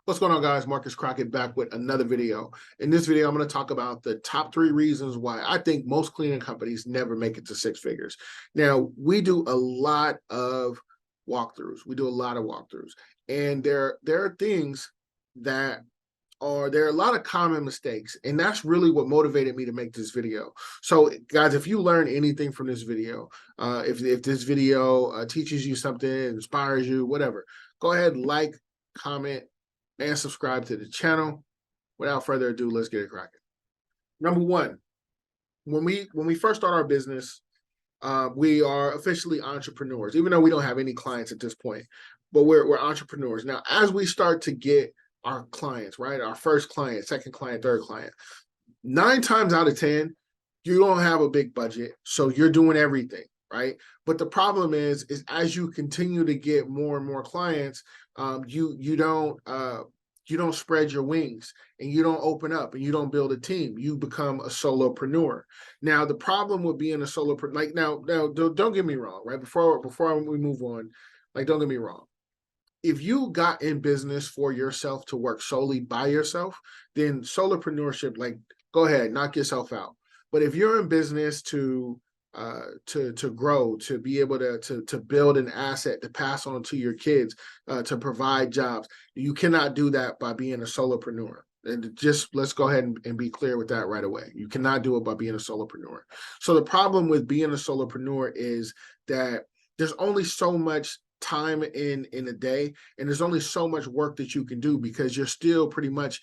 What's going on, guys? Marcus Crockett back with another video. In this video, I'm going to talk about the top 3 reasons why I think most cleaning companies never make it to 6 figures. Now, we do a lot of walkthroughs. And there are things that there are a lot of common mistakes, and that's really what motivated me to make this video. So, guys, if you learn anything from this video, if this video teaches you something, inspires you, whatever, go ahead, like, comment, and subscribe to the channel. Without further ado, let's get it cracking. Number one, when we first start our business, we are officially entrepreneurs, even though we don't have any clients at this point, but we're entrepreneurs. Now, as we start to get our clients, right, our first client, second client, third client, 9 times out of 10, you don't have a big budget, so you're doing everything, right? But the problem is as you continue to get more and more clients, you don't spread your wings, and you don't open up, and you don't build a team. You become a solopreneur. Now, the problem with being a solopreneur, like now, don't get me wrong, right? Before we move on, like, don't get me wrong. If you got in business for yourself to work solely by yourself, then solopreneurship, like, go ahead, knock yourself out. But if you're in business to grow, to be able to build an asset to pass on to your kids, to provide jobs, you cannot do that by being a solopreneur. And just let's go ahead and be clear with that right away. You cannot do it by being a solopreneur. So the problem with being a solopreneur is that there's only so much time in a day, and there's only so much work that you can do, because you're still pretty much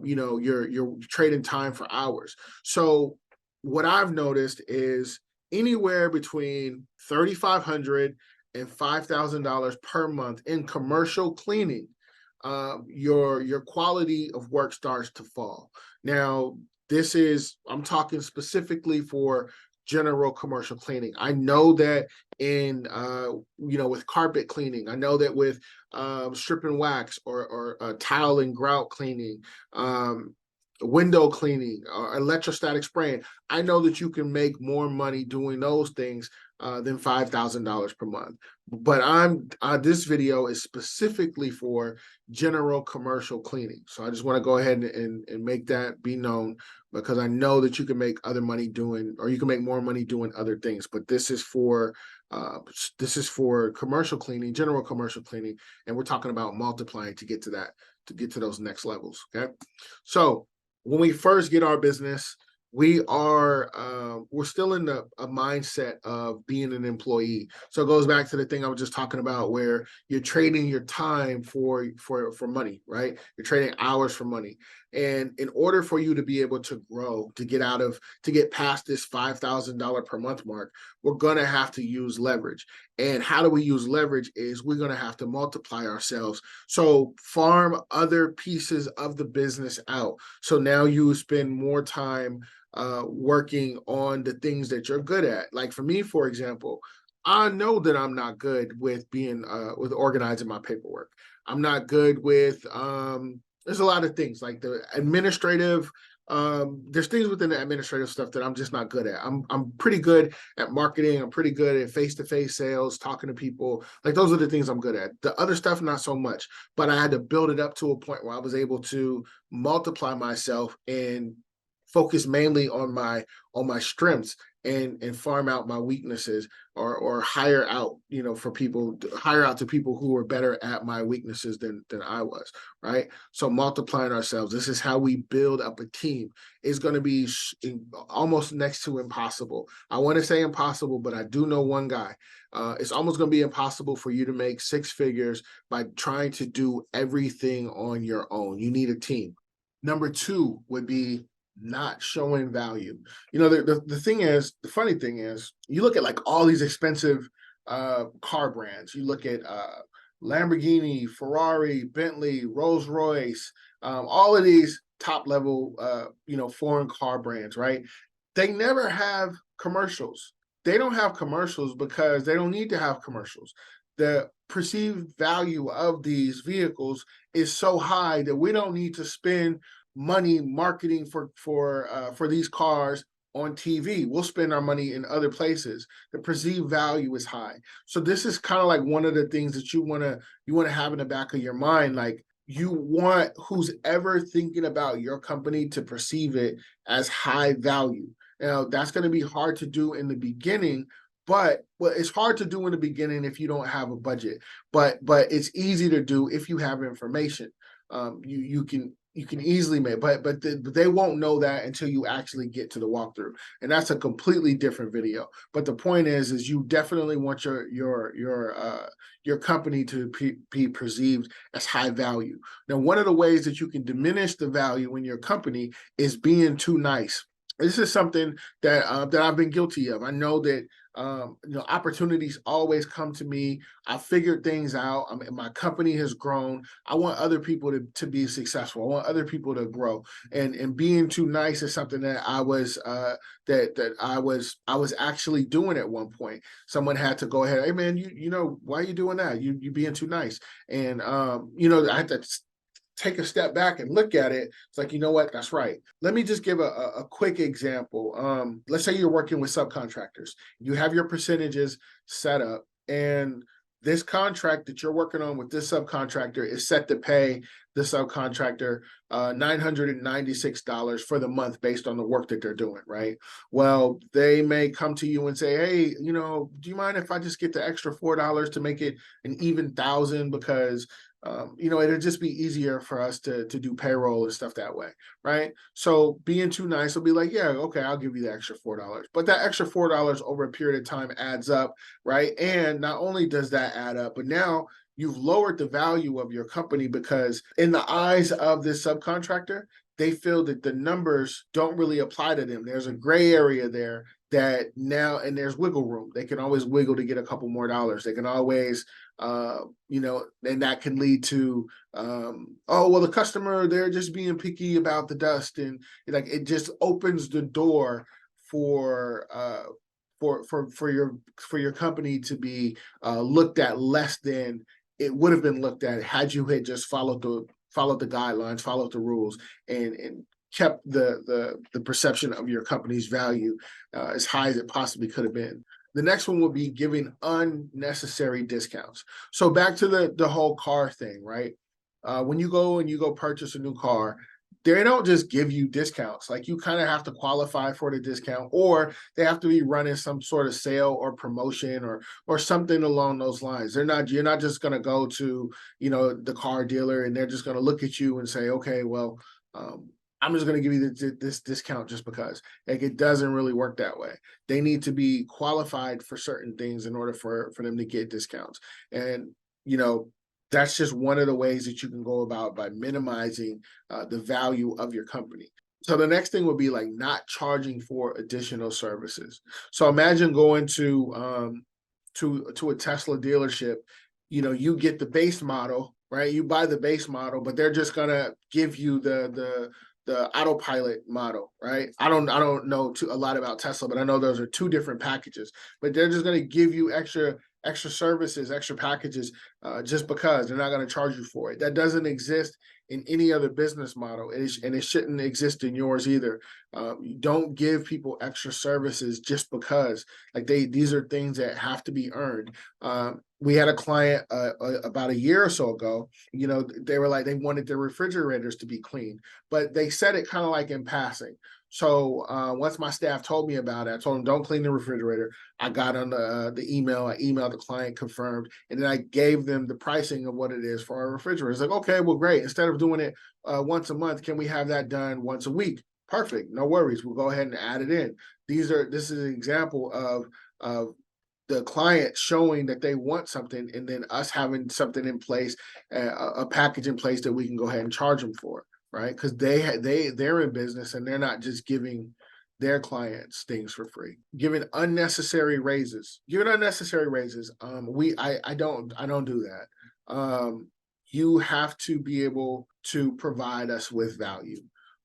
you're trading time for hours. So what I've noticed is anywhere between $3,500 and $5,000 per month in commercial cleaning, your quality of work starts to fall. Now, I'm talking specifically for general commercial cleaning. I know that in with carpet cleaning, I know that with strip and wax, or tile and grout cleaning, window cleaning, electrostatic spraying, I know that you can make more money doing those things than $5,000 per month. But this video is specifically for general commercial cleaning. So I just want to go ahead and make that be known, because I know that you can make you can make more money doing other things. But this is for commercial cleaning, general commercial cleaning, and we're talking about multiplying to get to those next levels. Okay, so when we first get our business, we're still in a mindset of being an employee. So it goes back to the thing I was just talking about, where you're trading your time for money, right? You're trading hours for money. And in order for you to be able to grow, to get past this $5,000 per month mark, we're going to have to use leverage. And how do we use leverage is we're going to have to multiply ourselves. So farm other pieces of the business out. So now you spend more time working on the things that you're good at. Like for me, for example, I know that I'm not good with with organizing my paperwork. I'm not good with there's a lot of things like the administrative. There's things within the administrative stuff that I'm just not good at. I'm pretty good at marketing. I'm pretty good at face-to-face sales, talking to people. Like, those are the things I'm good at. The other stuff, not so much. But I had to build it up to a point where I was able to multiply myself and focus mainly on my strengths, and farm out my weaknesses, or hire out to people who are better at my weaknesses than I was, right? So multiplying ourselves, this is how we build up a team. It's going to be almost next to impossible. I want to say impossible, but I do know one guy. It's almost going to be impossible for you to make 6 figures by trying to do everything on your own. You need a team. Number 2 would be not showing value. The funny thing is, you look at like all these expensive car brands. You look at Lamborghini, Ferrari, Bentley, Rolls Royce, all of these top level foreign car brands, right? They never have commercials. They don't have commercials because they don't need to have commercials. The perceived value of these vehicles is so high that we don't need to spend money marketing for these cars on TV. We'll spend our money in other places. The perceived value is high. So this is kind of like one of the things that you want to have in the back of your mind. Like, you want who's ever thinking about your company to perceive it as high value. Now, that's going to be hard to do in the beginning, but well, it's hard to do in the beginning if you don't have a budget. But it's easy to do if you have information. You can easily make, but they won't know that until you actually get to the walkthrough, and that's a completely different video. But the point is you definitely want your company to be perceived as high value. Now, one of the ways that you can diminish the value in your company is being too nice. This is something that I've been guilty of. I know that opportunities always come to me. I figured things out. My company has grown. I want other people to be successful. I want other people to grow. And being too nice is something that I was I was actually doing at one point. Someone had to go ahead. Hey man, you know why are you doing that? You being too nice. And I had to take a step back and look at it. It's like, you know what, that's right. Let me just give a quick example. Let's say you're working with subcontractors. You have your percentages set up, and this contract that you're working on with this subcontractor is set to pay the subcontractor $996 for the month based on the work that they're doing, right? Well, they may come to you and say, hey, do you mind if I just get the extra $4 to make it an even 1,000, because it'll just be easier for us to do payroll and stuff that way, right? So being too nice will be like, yeah, okay, I'll give you the extra $4. But that extra $4 over a period of time adds up, right? And not only does that add up, but now you've lowered the value of your company, because in the eyes of this subcontractor, they feel that the numbers don't really apply to them. There's a gray area there that now, and there's wiggle room. They can always wiggle to get a couple more dollars. They can always, and that can lead to, oh, well, the customer, they're just being picky about the dust. And like, it just opens the door for your company to be looked at less than it would have been looked at had you had just followed the guidelines, followed the rules, and kept the perception of your company's value as high as it possibly could have been. The next one would be giving unnecessary discounts. So back to the whole car thing, right? When you go purchase a new car, they don't just give you discounts. Like, you kind of have to qualify for the discount, or they have to be running some sort of sale or promotion or something along those lines. You're not just going to go to, the car dealer and they're just going to look at you and say, okay, well, I'm just going to give you this discount just because. Like, it doesn't really work that way. They need to be qualified for certain things in order for them to get discounts. And, that's just one of the ways that you can go about by minimizing the value of your company. So the next thing would be like not charging for additional services. So imagine going to a Tesla dealership. You get the base model, right? You buy the base model, but they're just gonna give you the autopilot model, right? I don't know a lot about Tesla, but I know those are two different packages. But they're just going to give you extra services, extra packages, just because they're not going to charge you for it. That doesn't exist in any other business model, and it shouldn't exist in yours either. You don't give people extra services just because. Like, these are things that have to be earned. We had a client about a year or so ago. They were like, they wanted their refrigerators to be clean, but they said it kind of like in passing. So once my staff told me about it, I told them, don't clean the refrigerator. I got on the email. I emailed the client, confirmed, and then I gave them the pricing of what it is for our refrigerator. It's like, okay, well, great. Instead of doing it once a month, can we have that done once a week? Perfect. No worries. We'll go ahead and add it in. This is an example of the client showing that they want something, and then us having something in place, a package in place that we can go ahead and charge them for, right? Because they're in business and they're not just giving their clients things for free. Giving unnecessary raises. I don't do that. You have to be able to provide us with value.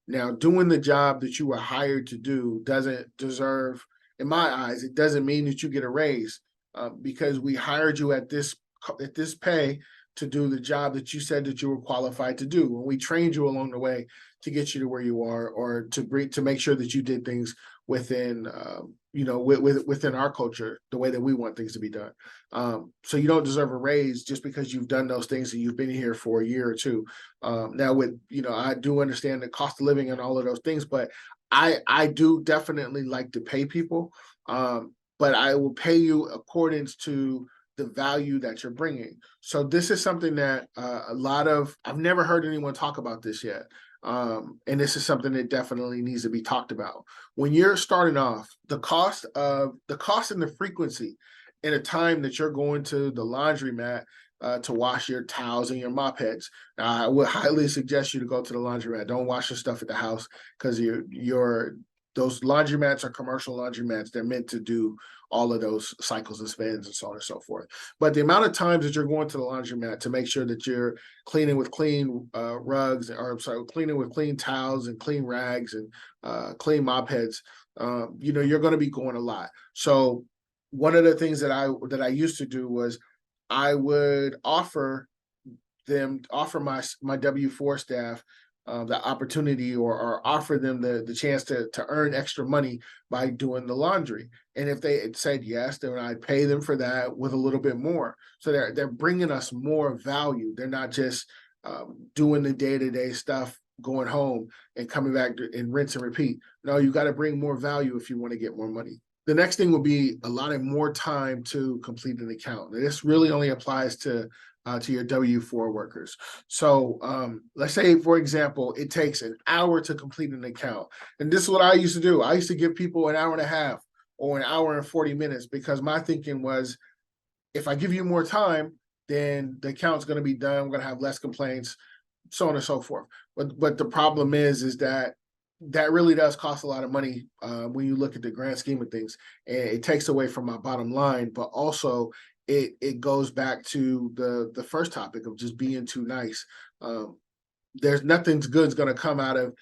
Now, doing the job that you were hired to do doesn't deserve, in my eyes, it doesn't mean that you get a raise, because we hired you at this pay to do the job that you said that you were qualified to do. And we trained you along the way to get you to where you are, or to make sure that you did things within within our culture, the way that we want things to be done. So you don't deserve a raise just because you've done those things and you've been here for a year or two. Now with, I do understand the cost of living and all of those things, but I do definitely like to pay people, but I will pay you according to the value that you're bringing. So this is something that I've never heard anyone talk about this yet. And this is something that definitely needs to be talked about. When you're starting off, the cost and the frequency and the time that you're going to the laundromat to wash your towels and your mop heads. Now, I would highly suggest you to go to the laundromat. Don't wash your stuff at the house, because those laundromats are commercial laundromats. They're meant to do all of those cycles and spins and so on and so forth. But the amount of times that you're going to the laundromat to make sure that you're cleaning with clean rugs, or I'm sorry, cleaning with clean towels and clean rags and clean mop heads, you're going to be going a lot. So one of the things that I used to do was I would offer my W-4 staff the opportunity, or offer them the chance to earn extra money by doing the laundry. And if they said yes, then I'd pay them for that with a little bit more. So they're bringing us more value. They're not just doing the day-to-day stuff, going home and coming back and rinse and repeat. No, you got to bring more value if you want to get more money. The next thing will be allotting more time to complete an account. This really only applies to your W-4 workers. So let's say, for example, it takes an hour to complete an account. And this is what I used to do. I used to give people an hour and a half or an hour and 40 minutes, because my thinking was, if I give you more time, then the account's going to be done. We're going to have less complaints, so on and so forth. But the problem is that really does cost a lot of money when you look at the grand scheme of things, and it takes away from my bottom line. But also, it goes back to the first topic of just being too nice. There's nothing good's going to come out of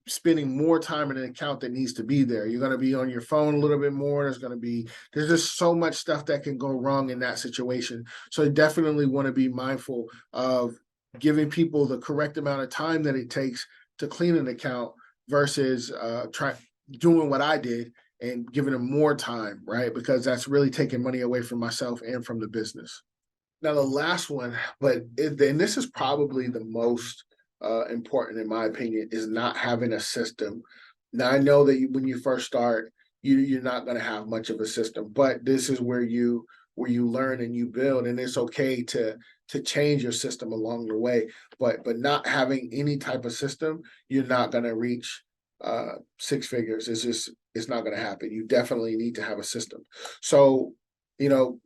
spending more time in an account that needs to be there. You're going to be on your phone a little bit more. There's just so much stuff that can go wrong in that situation. So I definitely want to be mindful of giving people the correct amount of time that it takes to clean an account, versus doing what I did and giving them more time, right? Because that's really taking money away from myself and from the business. Now, the last one, and this is probably the most important in my opinion, is not having a system. Now, I know that when you first start, you're not going to have much of a system, but this is where you learn and you build, and it's okay to change your system along the way. But not having any type of system, you're not going to reach six figures. It's not going to happen. You definitely need to have a system. So,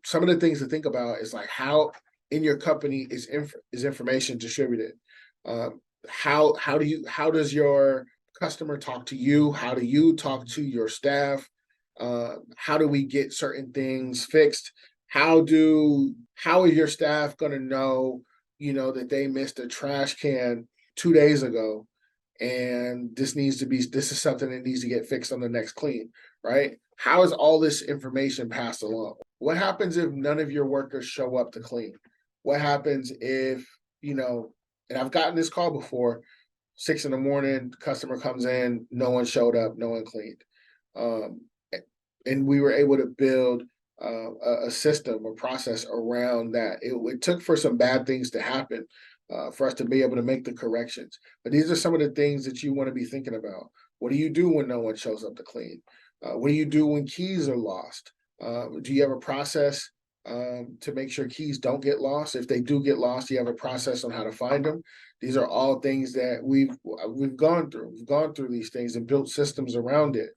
some of the things to think about is like, how in your company is information distributed? How does your customer talk to you? How do you talk to your staff? How do we get certain things fixed? How is your staff going to know, that they missed a trash can 2 days ago, and this is something that needs to get fixed on the next clean, right? How is all this information passed along? What happens if none of your workers show up to clean? What happens if, and I've gotten this call before, 6 a.m, customer comes in, no one showed up, no one cleaned. And we were able to build a system, a process around that. It took for some bad things to happen for us to be able to make the corrections. But these are some of the things that you want to be thinking about. What do you do when no one shows up to clean? What do you do when keys are lost? Do you have a process to make sure keys don't get lost? If they do get lost, do you have a process on how to find them? These are all things that we've gone through. We've gone through these things and built systems around it.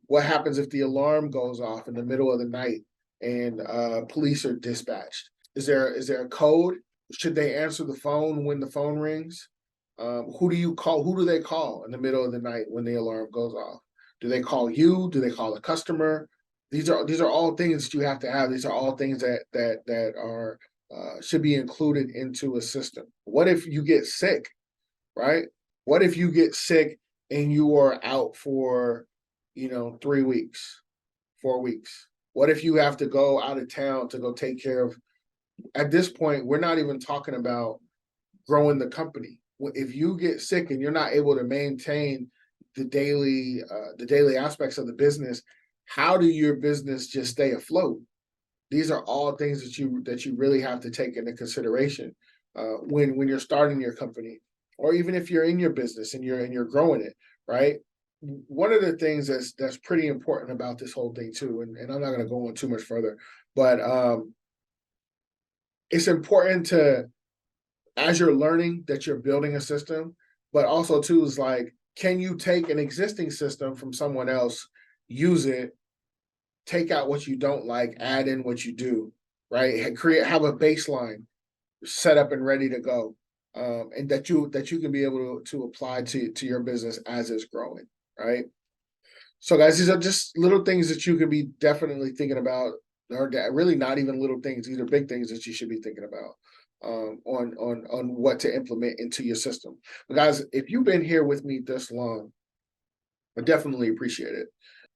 What happens if the alarm goes off in the middle of the night and police are dispatched? Is there a code? Should they answer the phone when the phone rings? Who do you call? Who do they call in the middle of the night when the alarm goes off? Do they call you? Do they call a customer? These are all things that you have to have. These are all things that are should be included into a system. What if you get sick, right? What if you get sick and you are out for 3 weeks, 4 weeks? What if you have to go out of town to go take care of at this point, we're not even talking about growing the company. If you get sick and you're not able to maintain the daily aspects of the business, how do your business just stay afloat? These are all things that you really have to take into consideration when you're starting your company, or even if you're in your business and you're growing it, right? One of the things that's pretty important about this whole thing too, and I'm not going to go on too much further, but it's important to, as you're learning, that you're building a system, but also too is like, can you take an existing system from someone else, use it, take out what you don't like, add in what you do, right? Have a baseline set up and ready to go, and that you can be able to apply to your business as it's growing, right? So, guys, these are just little things that you could be definitely thinking about, or really not even little things; these are big things that you should be thinking about on what to implement into your system. But guys, if you've been here with me this long, I definitely appreciate it.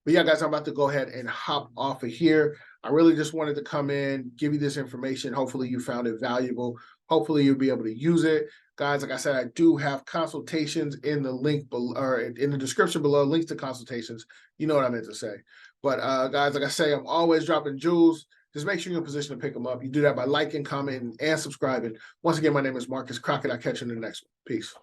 But yeah, guys, I'm about to go ahead and hop off of here. I really just wanted to come in, give you this information. Hopefully you found it valuable. Hopefully you'll be able to use it. Guys, like I said, I do have consultations in the link below, or in the description below, links to consultations. You know what I meant to say. But guys, like I say, I'm always dropping jewels. Just make sure you're in a position to pick them up. You do that by liking, commenting, and subscribing. Once again, my name is Marcus Crockett. I'll catch you in the next one. Peace.